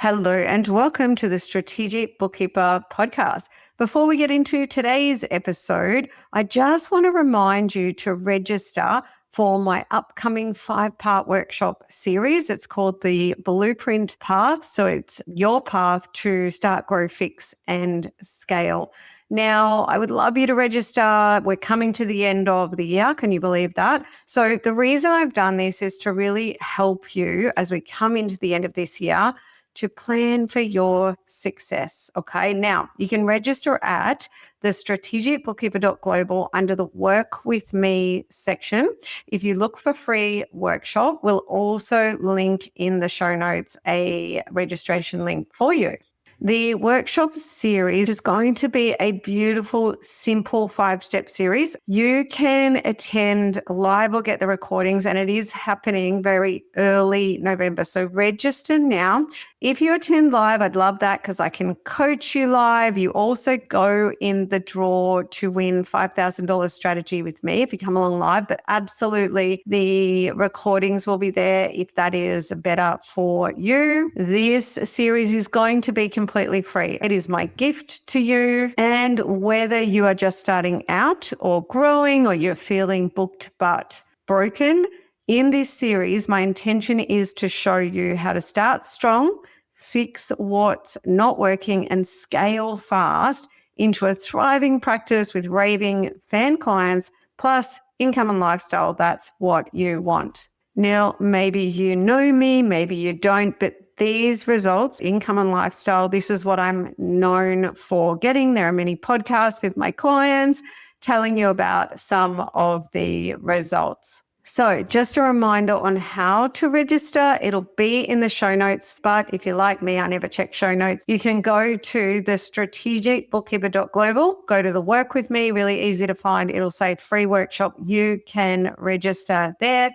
Hello and welcome to the Strategic Bookkeeper Podcast. Before we get into today's episode, I just want to remind you to register for my upcoming 5-part workshop series. It's called the Blueprint Path. So it's your path to start, grow, fix, and scale. Now, I would love you to register. We're coming to the end of the year. Can you believe that? So the reason I've done this is to really help you as we come into the end of this year to plan for your success. Okay. Now you can register at the strategicbookkeeper.global under the Work With Me section. If you look for free workshop, we'll also link in the show notes a registration link for you. The workshop series is going to be a beautiful, simple 5-step series. You can attend live or get the recordings, and it is happening very early November. So register now. If you attend live, I'd love that because I can coach you live. You also go in the draw to win $5,000 strategy with me if you come along live, but absolutely the recordings will be there if that is better for you. This series is going to be completely free. It is my gift to you. And whether you are just starting out or growing or you're feeling booked but broken, in this series, my intention is to show you how to start strong, fix what's not working, and scale fast into a thriving practice with raving fan clients, plus income and lifestyle. That's what you want. Now, maybe you know me, maybe you don't, but these results, income and lifestyle, this is what I'm known for getting. There are many podcasts with my clients telling you about some of the results. So just a reminder on how to register. It'll be in the show notes, but if you're like me, I never check show notes. You can go to the strategicbookkeeper.global, go to the Work With Me, really easy to find. It'll say free workshop. You can register there.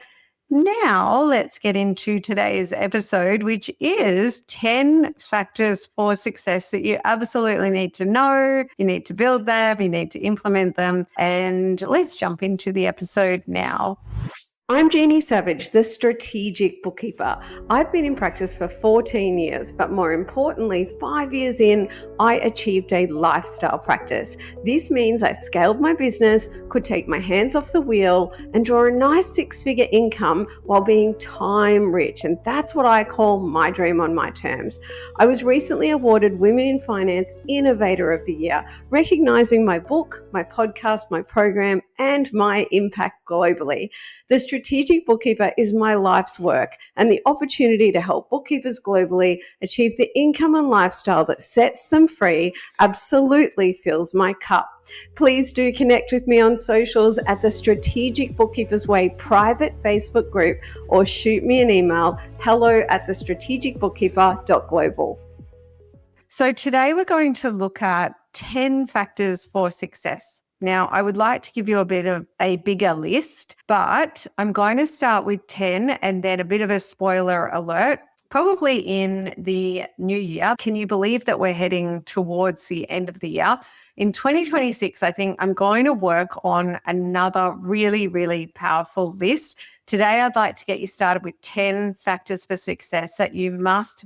Now, let's get into today's episode, which is 10 factors for success that you absolutely need to know. You need to build them, you need to implement them, and let's jump into the episode now. I'm Jeannie Savage, the Strategic Bookkeeper. I've been in practice for 14 years, but more importantly, 5 years in, I achieved a lifestyle practice. This means I scaled my business, could take my hands off the wheel, and draw a nice 6-figure income while being time rich. And that's what I call my dream on my terms. I was recently awarded Women in Finance Innovator of the Year, recognizing my book, my podcast, my program, and my impact globally. The Strategic Bookkeeper is my life's work, and the opportunity to help bookkeepers globally achieve the income and lifestyle that sets them free absolutely fills my cup. Please do connect with me on socials at the Strategic Bookkeepers Way private Facebook group, or shoot me an email, hello@thestrategicbookkeeper.global. So today we're going to look at 10 factors for success. Now, I would like to give you a bit of a bigger list, but I'm going to start with 10 and then a bit of a spoiler alert. Probably in the new year. Can you believe that we're heading towards the end of the year? In 2026, I think I'm going to work on another really, really powerful list. Today, I'd like to get you started with 10 factors for success that you must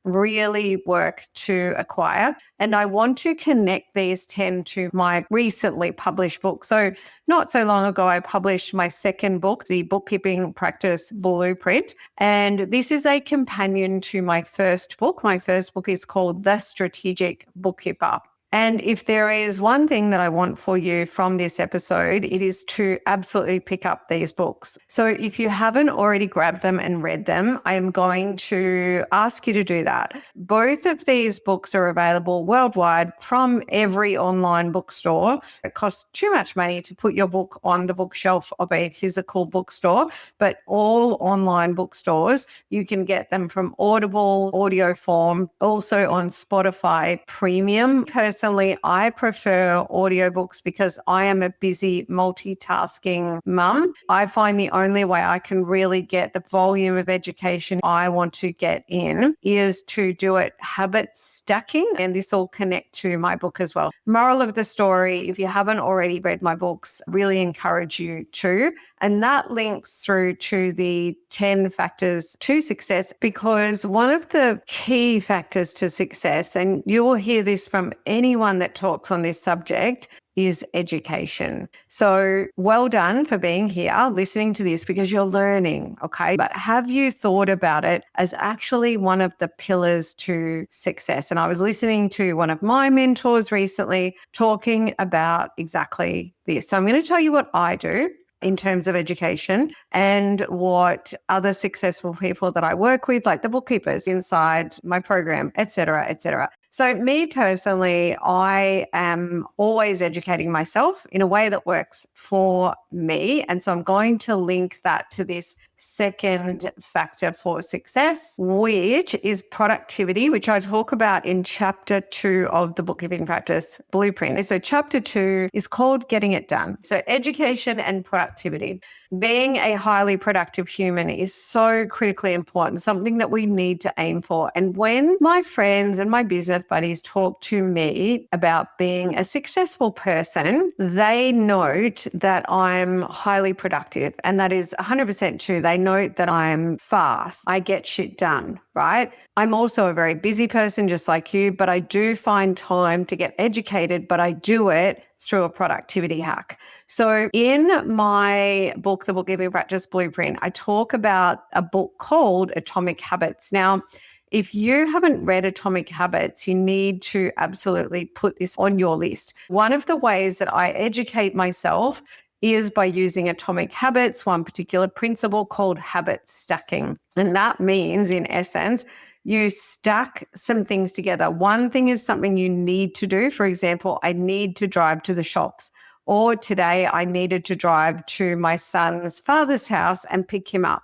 really work to acquire. And I want to connect these 10 to my recently published book. So not so long ago, I published my second book, the Bookkeeping Practice Blueprint. And this is a companion to my first book. My first book is called The Strategic Bookkeeper. And if there is one thing that I want for you from this episode, it is to absolutely pick up these books. So if you haven't already grabbed them and read them, I am going to ask you to do that. Both of these books are available worldwide from every online bookstore. It costs too much money to put your book on the bookshelf of a physical bookstore, but all online bookstores, you can get them from Audible, audio form, also on Spotify Premium. Personally, personally, I prefer audiobooks because I am a busy multitasking mum. I find the only way I can really get the volume of education I want to get in is to do it habit stacking. And this will connect to my book as well. Moral of the story, if you haven't already read my books, really encourage you to. And that links through to the 10 factors to success, because one of the key factors to success, and you will hear this from anyone that talks on this subject, is education. So well done for being here, listening to this, because you're learning, okay? But have you thought about it as actually one of the pillars to success? And I was listening to one of my mentors recently talking about exactly this. So I'm going to tell you what I do in terms of education and what other successful people that I work with, like the bookkeepers inside my program, et cetera, et cetera. So me personally, I am always educating myself in a way that works for me. And so I'm going to link that to this second factor for success, which is productivity, which I talk about in chapter 2 of the Bookkeeping Practice Blueprint. So chapter 2 is called Getting It Done. So education and productivity. Being a highly productive human is so critically important, something that we need to aim for. And when my friends and my business buddies talk to me about being a successful person, they note that I'm highly productive. And that is 100% true. They note that I'm fast. I get shit done, right? I'm also a very busy person, just like you, but I do find time to get educated, but I do it through a productivity hack. So in my book, The Bookkeeping Practice Blueprint, I talk about a book called Atomic Habits. Now, if you haven't read Atomic Habits, you need to absolutely put this on your list. One of the ways that I educate myself is by using Atomic Habits, one particular principle called habit stacking. And that means, in essence, you stack some things together. One thing is something you need to do. For example, I need to drive to the shops. Or today I needed to drive to my son's father's house and pick him up.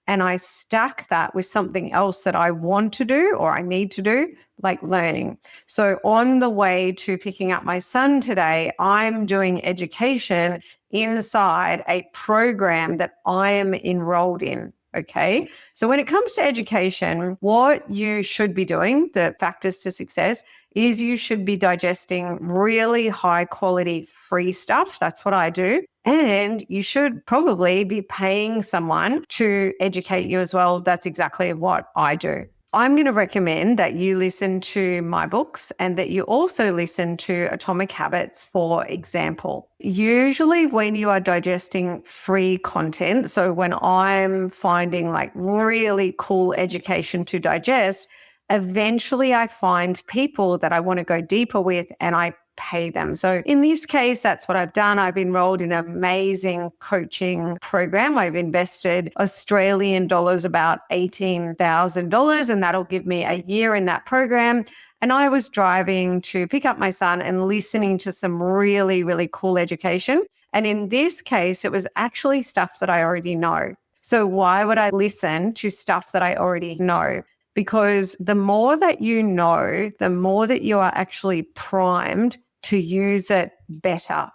And I stack that with something else that I want to do or I need to do, like learning. So on the way to picking up my son today, I'm doing education inside a program that I am enrolled in. Okay. So when it comes to education, what you should be doing, the factors to success, is you should be digesting really high quality free stuff. That's what I do. And you should probably be paying someone to educate you as well. That's exactly what I do. I'm going to recommend that you listen to my books and that you also listen to Atomic Habits, for example. Usually when you are digesting free content, so when I'm finding like really cool education to digest, eventually I find people that I want to go deeper with and I pay them. So in this case, that's what I've done. I've enrolled in an amazing coaching program. I've invested Australian dollars, about $18,000, and that'll give me a year in that program. And I was driving to pick up my son and listening to some really, really cool education. And in this case, it was actually stuff that I already know. So why would I listen to stuff that I already know? Because the more that you know, the more that you are actually primed to use it better.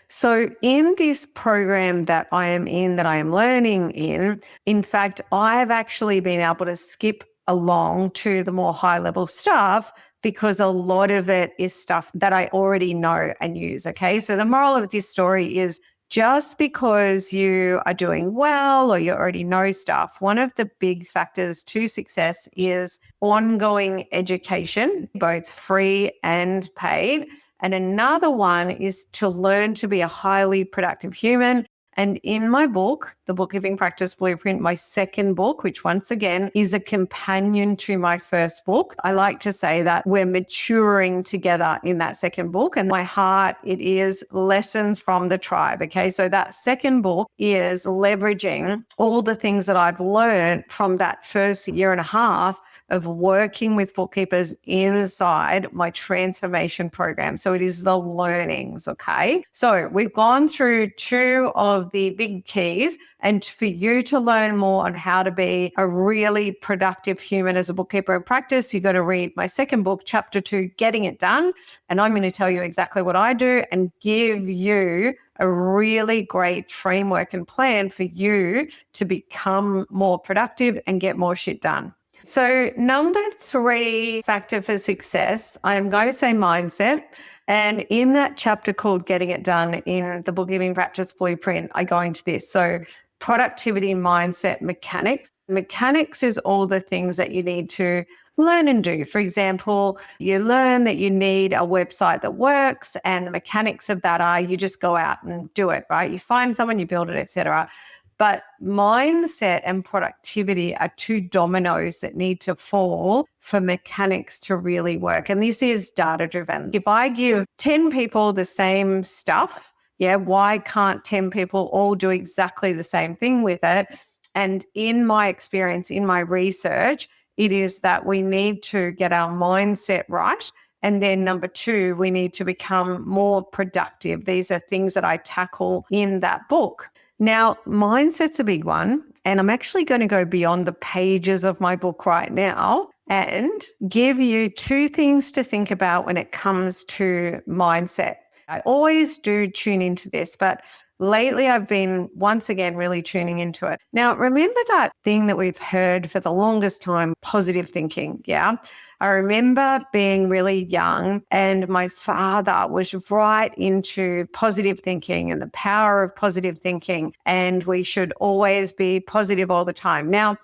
So in this program that I am in, that I am learning in fact, I've actually been able to skip along to the more high level stuff because a lot of it is stuff that I already know and use. Okay. So the moral of this story is, just because you are doing well or you already know stuff, one of the big factors to success is ongoing education, both free and paid. And another one is to learn to be a highly productive human. And in my book, The Bookkeeping Practice Blueprint, my second book, which once again is a companion to my first book, I like to say that we're maturing together in that second book. And my heart, it is lessons from the tribe. Okay. So that second book is leveraging all the things that I've learned from that first year and a half of working with bookkeepers inside my transformation program. So it is the learnings. Okay. So we've gone through 2 of of the big keys. And for you to learn more on how to be a really productive human as a bookkeeper in practice, you've got to read my second book, Chapter 2, Getting It Done. And I'm going to tell you exactly what I do and give you a really great framework and plan for you to become more productive and get more shit done. So number 3 factor for success, I'm going to say mindset. And in that chapter called Getting It Done in the Bookkeeping Practice Blueprint, I go into this. So productivity, mindset, mechanics. Mechanics is all the things that you need to learn and do. For example, you learn that you need a website that works, and the mechanics of that are you just go out and do it, right? You find someone, you build it, etc. But mindset and productivity are 2 dominoes that need to fall for mechanics to really work. And this is data-driven. If I give 10 people the same stuff, why can't 10 people all do exactly the same thing with it? And in my experience, in my research, it is that we need to get our mindset right. And then number 2, we need to become more productive. These are things that I tackle in that book. Now, mindset's a big one, and I'm actually going to go beyond the pages of my book right now and give you 2 things to think about when it comes to mindset. I always do tune into this, but lately I've been once again really tuning into it. Now, remember that thing that we've heard for the longest time, positive thinking, yeah? I remember being really young and my father was right into positive thinking and the power of positive thinking, and we should always be positive all the time. Now,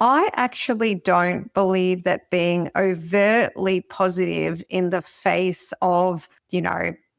I actually don't believe that being overtly positive in the face of,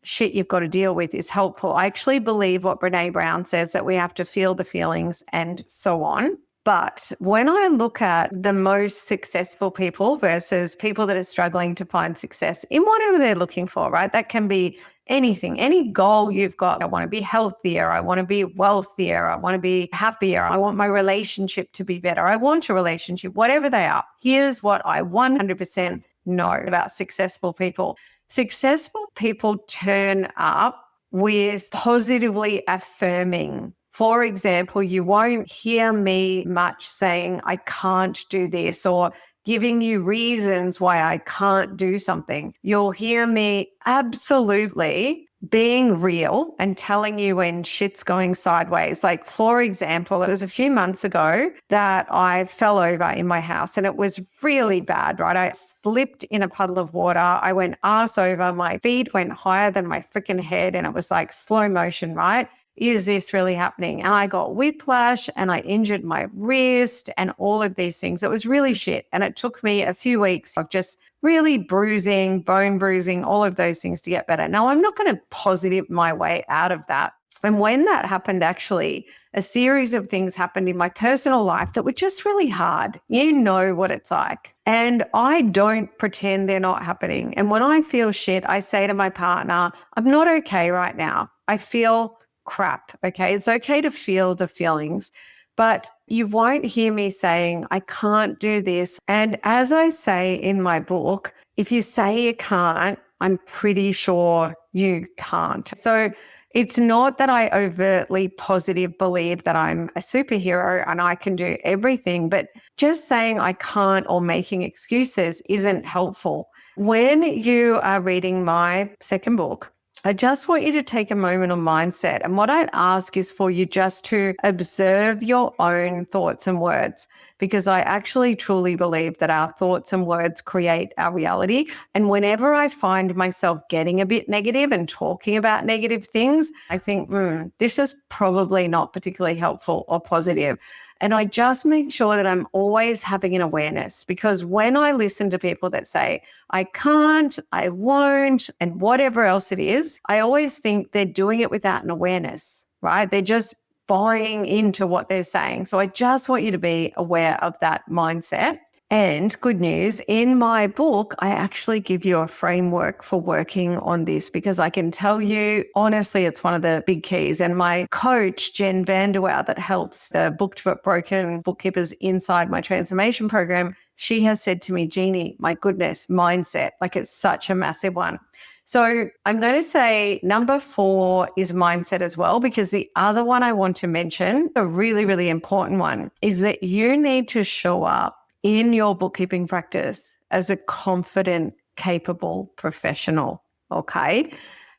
shit you've got to deal with is helpful. I actually believe what Brene Brown says, that we have to feel the feelings and so on. But when I look at the most successful people versus people that are struggling to find success in whatever they're looking for, right? That can be anything, any goal you've got. I want to be healthier. I want to be wealthier. I want to be happier. I want my relationship to be better. I want a relationship, whatever they are. Here's what I 100% know about successful people. Successful people turn up with positively affirming. For example, you won't hear me much saying, I can't do this, or giving you reasons why I can't do something. You'll hear me absolutely being real and telling you when shit's going sideways. Like, for example, it was a few months ago that I fell over in my house and it was really bad, right? I slipped in a puddle of water. I went arse over. My feet went higher than my freaking head and it was like slow motion, right? Is this really happening? And I got whiplash and I injured my wrist and all of these things. It was really shit. And it took me a few weeks of just really bruising, bone bruising, all of those things to get better. Now, I'm not going to positive my way out of that. And when that happened, actually, a series of things happened in my personal life that were just really hard. You know what it's like. And I don't pretend they're not happening. And when I feel shit, I say to my partner, I'm not okay right now. I feel crap. Okay. It's okay to feel the feelings, but you won't hear me saying, I can't do this. And as I say in my book, if you say you can't, I'm pretty sure you can't. So it's not that I overtly positive believe that I'm a superhero and I can do everything, but just saying I can't or making excuses isn't helpful. When you are reading my second book, I just want you to take a moment on mindset. And what I'd ask is for you just to observe your own thoughts and words, because I actually truly believe that our thoughts and words create our reality. And whenever I find myself getting a bit negative and talking about negative things, I think, this is probably not particularly helpful or positive. And I just make sure that I'm always having an awareness, because when I listen to people that say, I can't, I won't, and whatever else it is, I always think they're doing it without an awareness, right? They're just buying into what they're saying. So I just want you to be aware of that mindset. And good news, in my book, I actually give you a framework for working on this, because I can tell you, honestly, it's one of the big keys. And my coach, Jen Vanderwell, that helps the booked but broken bookkeepers inside my transformation program, she has said to me, Jeannie, my goodness, mindset, like it's such a massive one. So I'm going to say number 4 is mindset as well, because the other one I want to mention, a really, really important one, is that you need to show up in your bookkeeping practice as a confident, capable professional. Okay.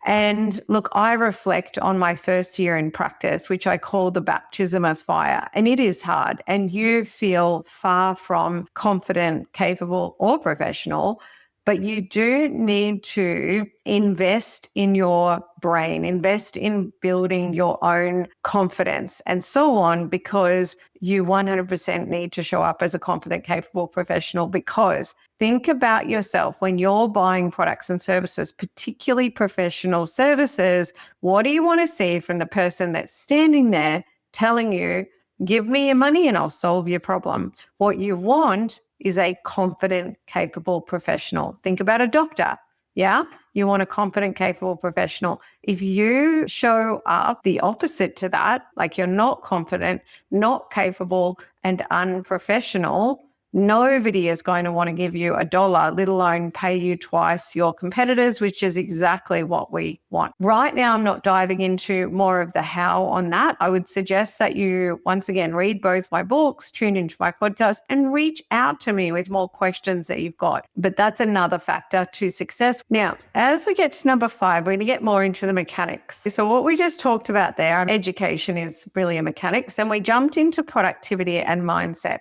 And look, I reflect on my first year in practice, which I call the baptism of fire. And it is hard. And you feel far from confident, capable, or professional. But you do need to invest in your brain, invest in building your own confidence and so on, because you 100% need to show up as a confident, capable professional. Because think about yourself when you're buying products and services, particularly professional services. What do you want to see from the person that's standing there telling you, give me your money and I'll solve your problem? What you want is a confident, capable professional. Think about a doctor. Yeah. You want a confident, capable professional. If you show up the opposite to that, like you're not confident, not capable, and unprofessional, nobody is going to want to give you $1, let alone pay you twice your competitors, which is exactly what we want. Right now, I'm not diving into more of the how on that. I would suggest that you, once again, read both my books, tune into my podcast, and reach out to me with more questions that you've got. But that's another factor to success. Now, as we get to number 5, we're going to get more into the mechanics. So what we just talked about there, education is really a mechanics, and we jumped into productivity and mindset.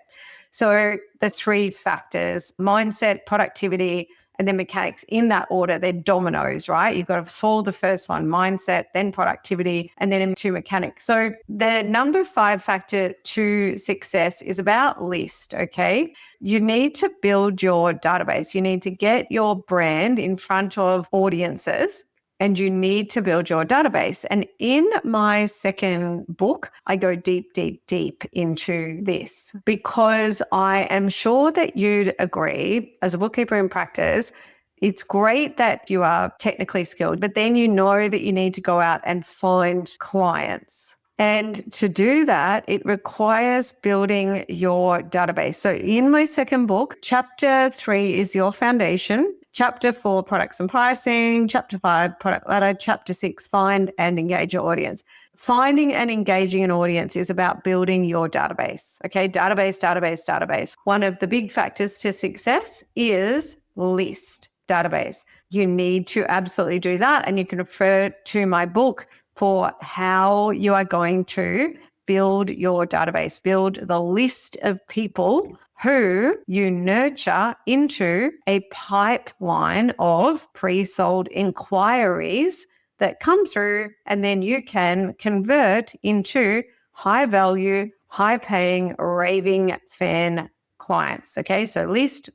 So the 3 factors, mindset, productivity, and then mechanics, in that order, they're dominoes, right? You've got to follow the first one, mindset, then productivity, and then into mechanics. So the number 5 factor to success is about list, okay? You need to build your database. You need to get your brand in front of audiences, and you need to build your database. And in my second book, I go deep, deep, deep into this, because I am sure that you'd agree, as a bookkeeper in practice, it's great that you are technically skilled, but then you know that you need to go out and find clients. And to do that, it requires building your database. So in my second book, chapter 3 is your foundation. Chapter 4, products and pricing. Chapter 5, product ladder. Chapter 6, find and engage your audience. Finding and engaging an audience is about building your database. Okay, database. One of the big factors to success is list database. You need to absolutely do that. And you can refer to my book for how you are going to build your database, build the list of people who you nurture into a pipeline of pre-sold inquiries that come through, and then you can convert into high value, high paying, raving fan clients. Okay, so list.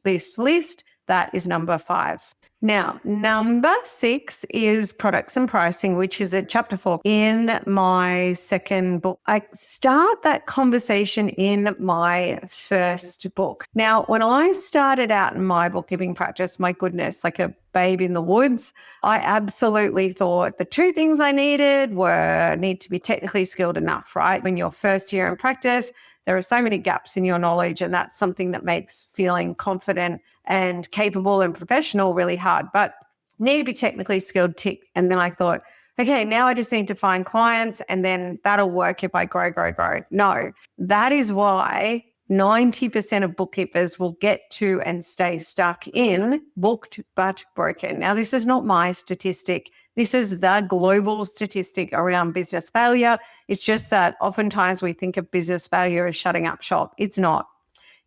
That is number 5. Now, number 6 is products and pricing, which is at chapter 4 in my second book. I start that conversation in my first book. Now, when I started out in my bookkeeping practice, my goodness, like a babe in the woods, I absolutely thought the 2 things I needed need to be technically skilled enough, right? When you're first year in practice, there are so many gaps in your knowledge, and that's something that makes feeling confident and capable and professional really hard. But need to be technically skilled, tick. And then I thought, okay, now I just need to find clients, and then that'll work if I grow. No, that is why 90% of bookkeepers will get to and stay stuck in booked but broken. Now, this is not my statistic. This is the global statistic around business failure. It's just that oftentimes we think of business failure as shutting up shop. It's not.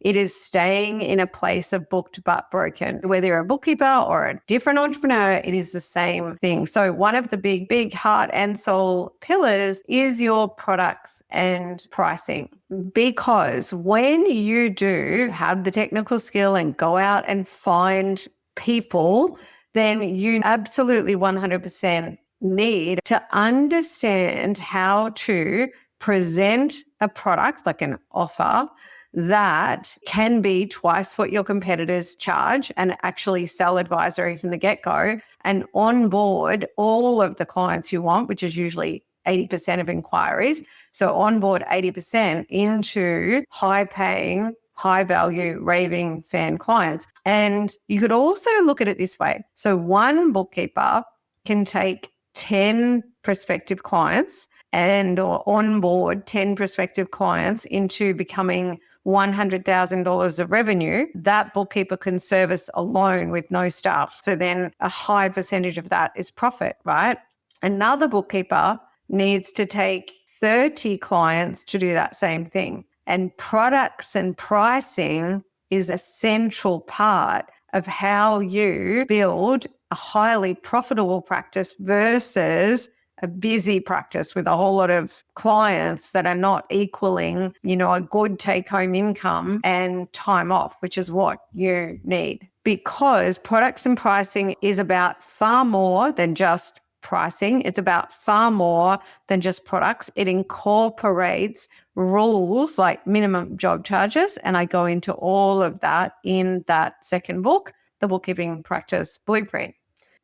It is staying in a place of booked but broken. Whether you're a bookkeeper or a different entrepreneur, it is the same thing. So one of the big heart and soul pillars is your products and pricing. Because when you do have the technical skill and go out and find people, then you absolutely 100% need to understand how to present a product, like an offer, that can be twice what your competitors charge, and actually sell advisory from the get-go and onboard all of the clients you want, which is usually 80% of inquiries. So onboard 80% into high-paying, high-value, raving fan clients. And you could also look at it this way. So one bookkeeper can take 10 prospective clients or onboard 10 prospective clients into becoming $100,000 of revenue, that bookkeeper can service alone with no staff. So then a high percentage of that is profit, right? Another bookkeeper needs to take 30 clients to do that same thing. And products and pricing is a central part of how you build a highly profitable practice versus a busy practice with a whole lot of clients that are not equaling, a good take-home income and time off, which is what you need. Because products and pricing is about far more than just pricing. It's about far more than just products. It incorporates rules like minimum job charges. And I go into all of that in that second book, The Bookkeeping Practice Blueprint.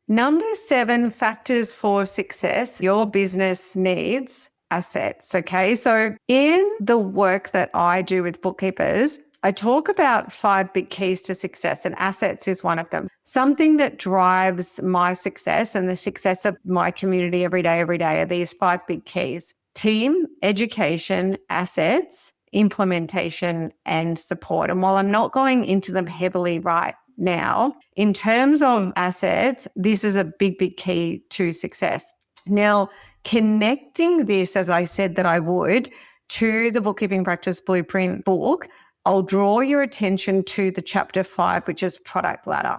Number 7, factors for success. Your business needs assets. Okay. So in the work that I do with bookkeepers, I talk about 5 big keys to success, and assets is one of them. Something that drives my success and the success of my community every day are these 5 big keys: team, education, assets, implementation, and support. And while I'm not going into them heavily right now, in terms of assets, this is a big, big key to success. Now, connecting this, as I said that I would, to the Bookkeeping Practice Blueprint book, I'll draw your attention to the chapter 5, which is product ladder.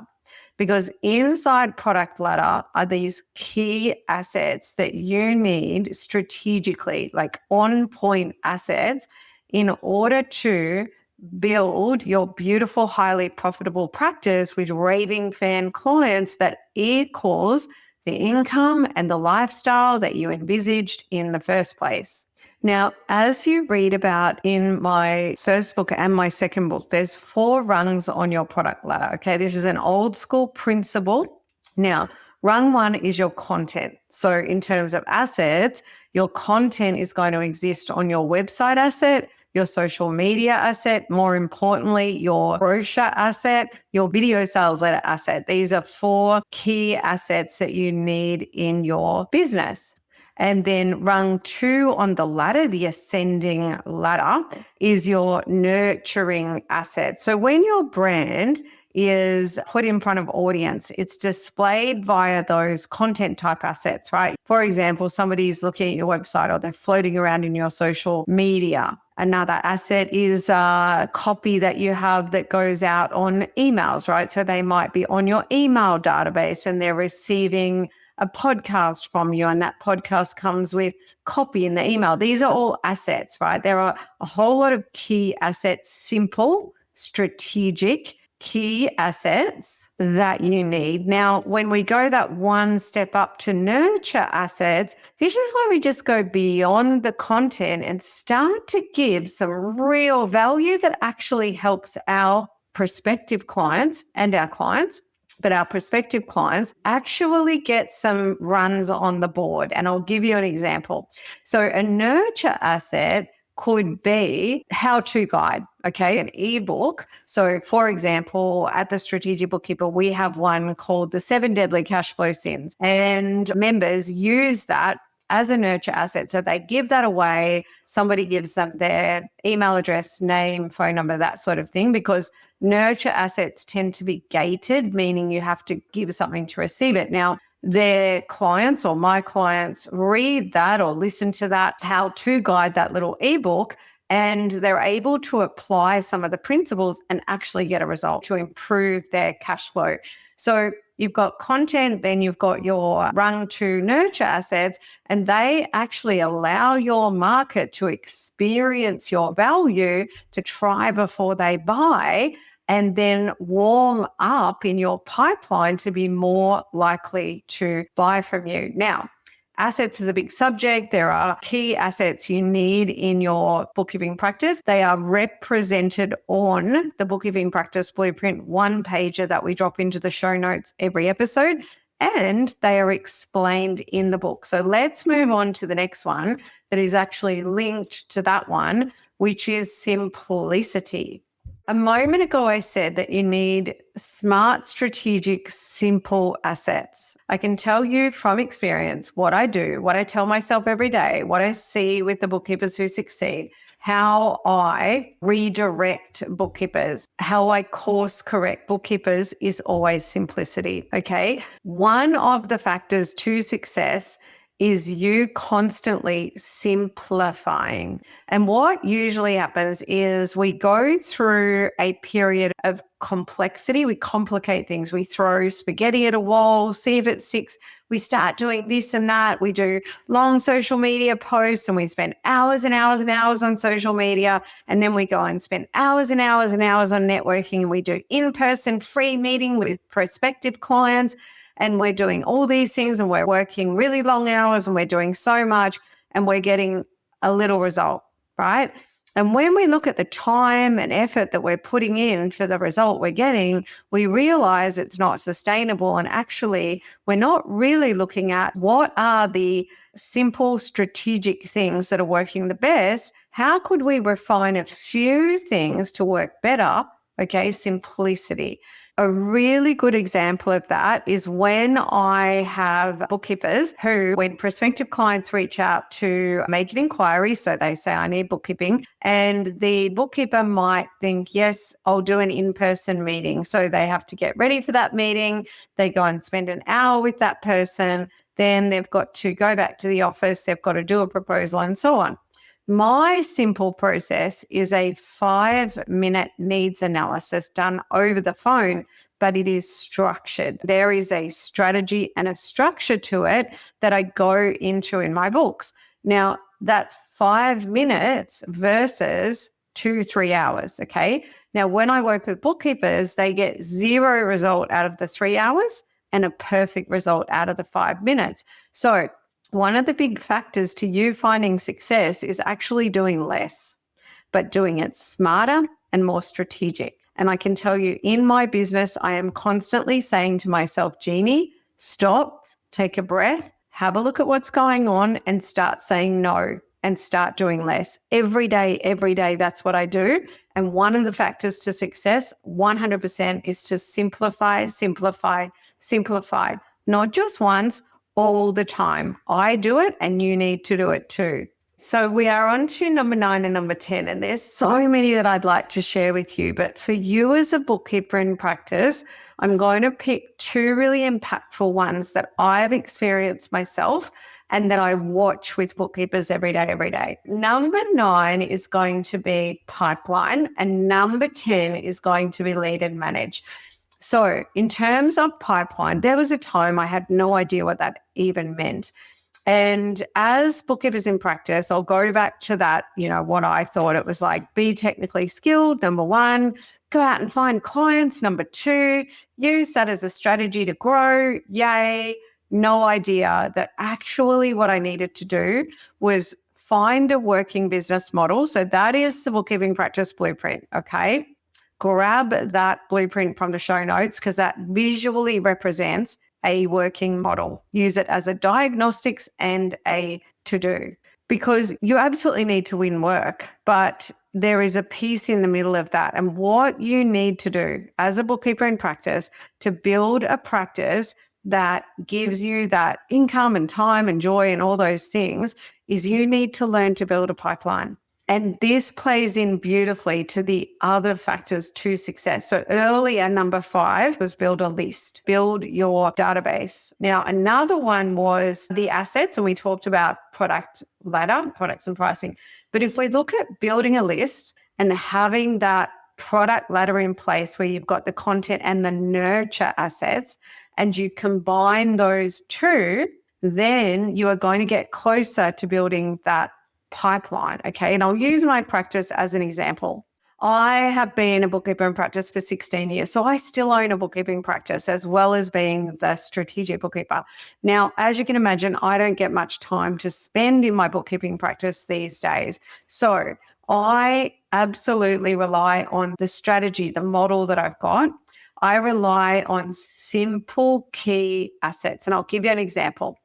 Because inside product ladder are these key assets that you need strategically, like on point assets, in order to build your beautiful, highly profitable practice with raving fan clients that equals the income and the lifestyle that you envisaged in the first place. Now, as you read about in my first book and my second book, there's 4 rungs on your product ladder. Okay, this is an old school principle. Now, rung 1 is your content. So in terms of assets, your content is going to exist on your website asset, your social media asset, more importantly, your brochure asset, your video sales letter asset. These are 4 key assets that you need in your business. And then rung 2 on the ladder, the ascending ladder, is your nurturing asset. So when your brand is put in front of audience, it's displayed via those content type assets, right? For example, somebody's looking at your website or they're floating around in your social media. Another asset is copy that you have that goes out on emails, right? So they might be on your email database and they're receiving a podcast from you, and that podcast comes with copy in the email. These are all assets, right? There are a whole lot of key assets, simple, strategic, key assets that you need. Now, when we go that one step up to nurture assets, this is where we just go beyond the content and start to give some real value that actually helps our prospective clients and our clients, but our prospective clients actually get some runs on the board. And I'll give you an example. So a nurture asset could be how-to guide, okay, an ebook. So for example, at the Strategic Bookkeeper, we have one called The 7 Deadly Cash Flow Sins, and members use that as a nurture asset. So they give that away. Somebody gives them their email address, name, phone number, that sort of thing, because nurture assets tend to be gated, meaning you have to give something to receive it. Now, their clients or my clients read that or listen to that how-to guide, that little ebook, and they're able to apply some of the principles and actually get a result to improve their cash flow. So you've got content, then you've got your rung to nurture assets, and they actually allow your market to experience your value, to try before they buy, and then warm up in your pipeline to be more likely to buy from you. Now, assets is a big subject. There are key assets you need in your bookkeeping practice. They are represented on the Bookkeeping Practice Blueprint one-pager that we drop into the show notes every episode, and they are explained in the book. So let's move on to the next one that is actually linked to that one, which is simplicity. A moment ago, I said that you need smart, strategic, simple assets. I can tell you from experience what I do, what I tell myself every day, what I see with the bookkeepers who succeed, how I redirect bookkeepers, how I course correct bookkeepers is always simplicity. Okay. One of the factors to success is you constantly simplifying. And what usually happens is we go through a period of complexity. We complicate things. We throw spaghetti at a wall, see if it sticks. We start doing this and that. We do long social media posts and we spend hours and hours and hours on social media. And then we go and spend hours and hours and hours on networking. And we do in-person free meeting with prospective clients. And we're doing all these things and we're working really long hours and we're doing so much and we're getting a little result, right? And when we look at the time and effort that we're putting in for the result we're getting, we realize it's not sustainable. And actually, we're not really looking at what are the simple strategic things that are working the best. How could we refine a few things to work better? Okay, simplicity. A really good example of that is when I have bookkeepers who, when prospective clients reach out to make an inquiry, so they say, I need bookkeeping, and the bookkeeper might think, yes, I'll do an in-person meeting. So they have to get ready for that meeting. They go and spend an hour with that person. Then they've got to go back to the office. They've got to do a proposal and so on. My simple process is a 5-minute needs analysis done over the phone, but it is structured. There is a strategy and a structure to it that I go into in my books. Now, that's 5 minutes versus 2-3 hours, okay? Now, when I work with bookkeepers, they get 0 result out of the 3 hours and a perfect result out of the 5 minutes. So one of the big factors to you finding success is actually doing less, but doing it smarter and more strategic. And I can tell you in my business, I am constantly saying to myself, Jeannie, stop, take a breath, have a look at what's going on and start saying no and start doing less. Every day, that's what I do. And one of the factors to success, 100%, is to simplify, not just once, all the time. I do it and you need to do it too. So we are on to number 9 and number 10, and there's so many that I'd like to share with you. But for you as a bookkeeper in practice, I'm going to pick 2 really impactful ones that I've experienced myself and that I watch with bookkeepers every day. Number 9 is going to be pipeline, and number 10 is going to be lead and manage. So in terms of pipeline, there was a time I had no idea what that even meant. And as bookkeepers in practice, I'll go back to that, what I thought it was like: be technically skilled, number 1, go out and find clients, number 2, use that as a strategy to grow, yay. No idea that actually what I needed to do was find a working business model. So that is the bookkeeping practice blueprint, okay? Grab that blueprint from the show notes because that visually represents a working model. Use it as a diagnostics and a to-do, because you absolutely need to win work, but there is a piece in the middle of that. And what you need to do as a bookkeeper in practice to build a practice that gives you that income and time and joy and all those things is you need to learn to build a pipeline. And this plays in beautifully to the other factors to success. So earlier, number 5 was build a list, build your database. Now, another one was the assets, and we talked about product ladder, products and pricing. But if we look at building a list and having that product ladder in place where you've got the content and the nurture assets, and you combine those 2, then you are going to get closer to building that pipeline, okay? And I'll use my practice as an example. I have been a bookkeeper in practice for 16 years, so I still own a bookkeeping practice as well as being the strategic bookkeeper. Now, as you can imagine, I don't get much time to spend in my bookkeeping practice these days. So I absolutely rely on the strategy, the model that I've got. I rely on simple key assets, and I'll give you an example.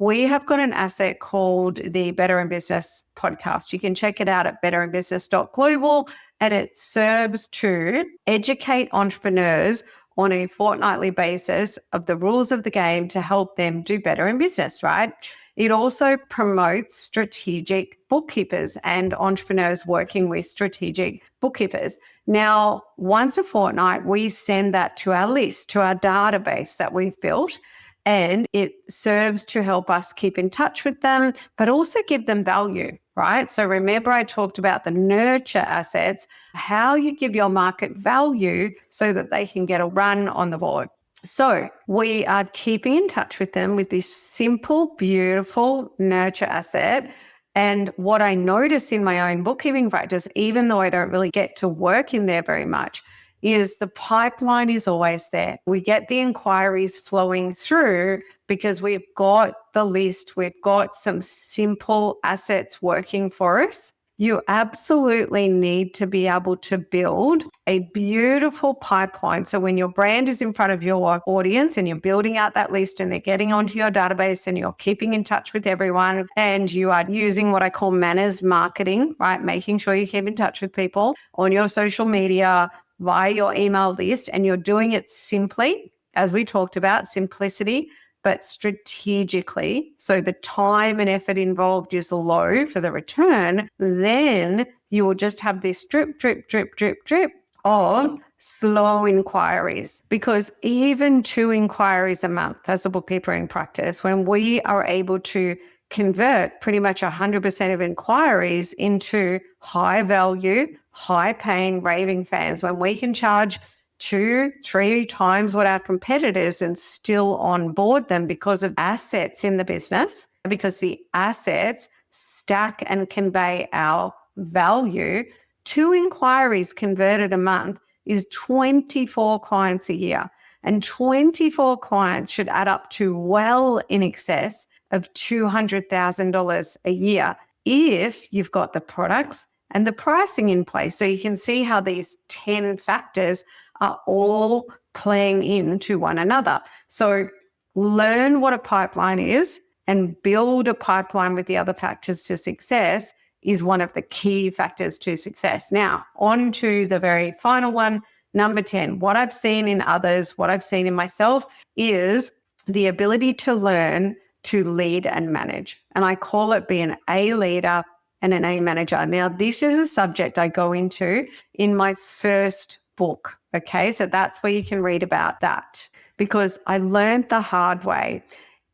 We have got an asset called the Better in Business podcast. You can check it out at betterinbusiness.global, and it serves to educate entrepreneurs on a fortnightly basis of the rules of the game to help them do better in business, right? It also promotes strategic bookkeepers and entrepreneurs working with strategic bookkeepers. Now, once a fortnight, we send that to our list, to our database that we've built, and it serves to help us keep in touch with them, but also give them value, right? So remember, I talked about the nurture assets, how you give your market value so that they can get a run on the board. So we are keeping in touch with them with this simple, beautiful nurture asset. And what I notice in my own bookkeeping practice, even though I don't really get to work in there very much, is the pipeline is always there. We get the inquiries flowing through because we've got the list, we've got some simple assets working for us. You absolutely need to be able to build a beautiful pipeline. So when your brand is in front of your audience and you're building out that list and they're getting onto your database and you're keeping in touch with everyone and you are using what I call manners marketing, right? Making sure you keep in touch with people on your social media, via your email list, and you're doing it simply, as we talked about, simplicity, but strategically. So the time and effort involved is low for the return. Then you will just have this drip, drip, drip, drip, drip of slow inquiries, because even 2 inquiries a month as a bookkeeper in practice, when we are able to convert pretty much 100% of inquiries into high value, high paying raving fans, when we can charge 2-3 times what our competitors and still onboard them because of assets in the business, because the assets stack and convey our value. 2 inquiries converted a month is 24 clients a year, and 24 clients should add up to well in excess of $200,000 a year if you've got the products and the pricing in place. So you can see how these 10 factors are all playing into one another. So learn what a pipeline is and build a pipeline with the other factors to success is one of the key factors to success. Now, on to the very final one, number 10. What I've seen in others, what I've seen in myself is the ability to learn to lead and manage. And I call it being an A leader and an A manager. Now, this is a subject I go into in my first book. Okay, so that's where you can read about that, because I learned the hard way.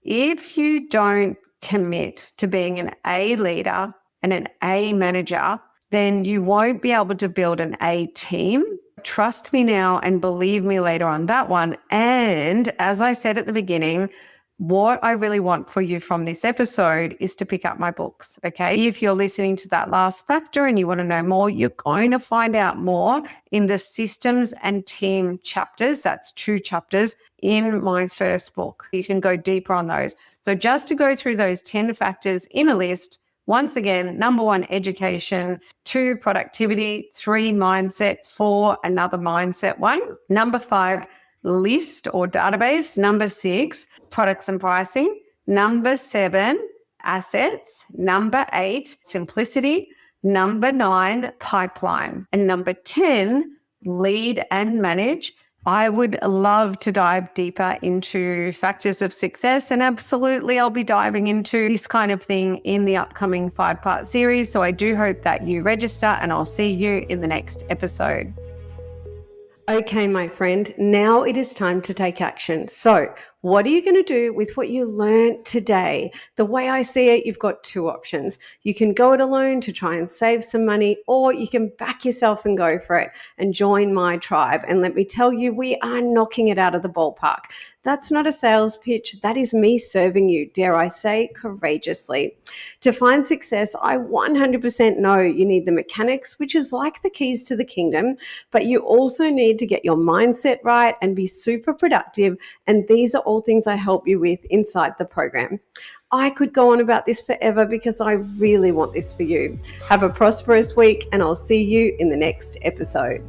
If you don't commit to being an A leader and an A manager, then you won't be able to build an A team. Trust me now and believe me later on that one. And as I said at the beginning, what I really want for you from this episode is to pick up my books, okay? If you're listening to that last factor and you want to know more, you're going to find out more in the systems and team chapters. That's 2 chapters in my first book. You can go deeper on those. So just to go through those 10 factors in a list, once again, number 1, education, 2, productivity, 3, mindset, 4, another mindset one. Number 5, list or database. Number 6, products and pricing. Number 7, assets. Number 8, simplicity. Number 9, pipeline. And number 10, lead and manage. I would love to dive deeper into factors of success, and absolutely I'll be diving into this kind of thing in the upcoming 5-part series. So I do hope that you register, and I'll see you in the next episode. Okay, my friend, now it is time to take action. So what are you going to do with what you learned today? The way I see it, you've got 2 options. You can go it alone to try and save some money, or you can back yourself and go for it and join my tribe. And let me tell you, we are knocking it out of the ballpark. That's not a sales pitch. That is me serving you, dare I say, courageously. To find success, I 100% know you need the mechanics, which is like the keys to the kingdom, but you also need to get your mindset right and be super productive. And these are all things I help you with inside the program. I could go on about this forever because I really want this for you. Have a prosperous week, and I'll see you in the next episode.